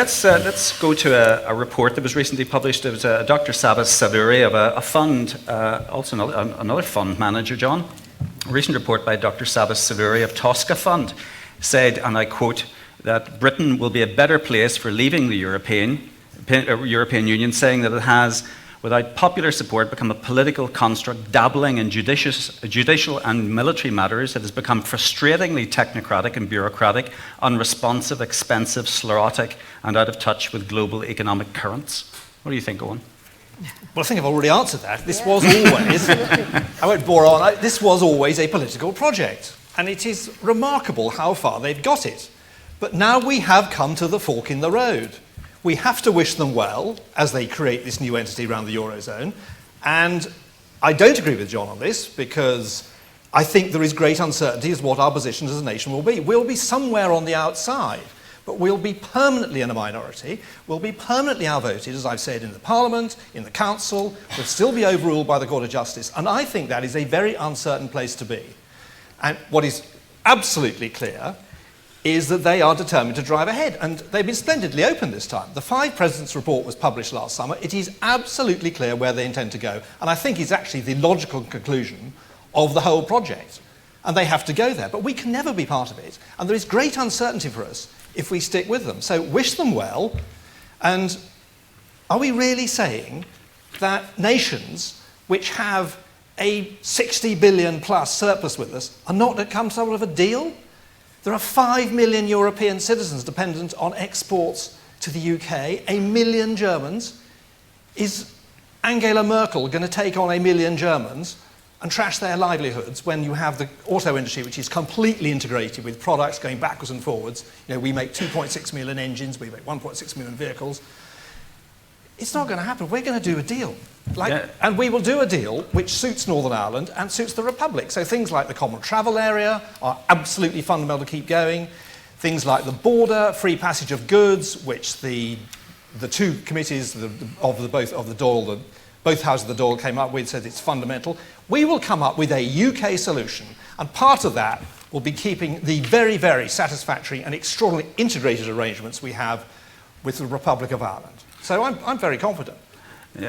Let's go to a report that was recently published. It was Dr. Sabas Savuri of a fund, also another fund manager, John. A recent report by Dr. Sabas Savuri of Tosca Fund said, and I quote, that Britain will be a better place for leaving the European Union, saying that it has, without popular support, become a political construct dabbling in judicial and military matters. It has become frustratingly technocratic and bureaucratic, unresponsive, expensive, sclerotic, and out of touch with global economic currents. What do you think, Owen? Well, I think I've already answered that. This was always, I won't bore on, this was always a political project. And it is remarkable how far they've got it. But now we have come to the fork in the road. We have to wish them well as they create this new entity around the Eurozone. And I don't agree with John on this, because I think there is great uncertainty as to what our positions as a nation will be. We'll be somewhere on the outside, but we'll be permanently in a minority. We'll be permanently outvoted, as I've said, in the Parliament, in the Council. We'll still be overruled by the Court of Justice. And I think that is a very uncertain place to be. And what is absolutely clear is that they are determined to drive ahead. And they've been splendidly open this time. The Five Presidents' report was published last summer. It is absolutely clear where they intend to go. And I think it's actually the logical conclusion of the whole project. And they have to go there. But we can never be part of it. And there is great uncertainty for us if we stick with them. So wish them well. And are we really saying that nations which have a 60 billion plus surplus with us are not to come to some sort of a deal? There are 5 million European citizens dependent on exports to the UK, 1 million Germans. Is Angela Merkel going to take on 1 million Germans and trash their livelihoods when you have the auto industry, which is completely integrated with products going backwards and forwards? You know, we make 2.6 million engines, we make 1.6 million vehicles. It's not going to happen. We're going to do a deal. And we will do a deal which suits Northern Ireland and suits the Republic. So things like the common travel area are absolutely fundamental to keep going. Things like the border, free passage of goods, which the two committees of the Dáil, both houses of the Dáil came up with, said it's fundamental. We will come up with a UK solution, and part of that will be keeping the very, very satisfactory and extraordinarily integrated arrangements we have with the Republic of Ireland. So I'm very confident.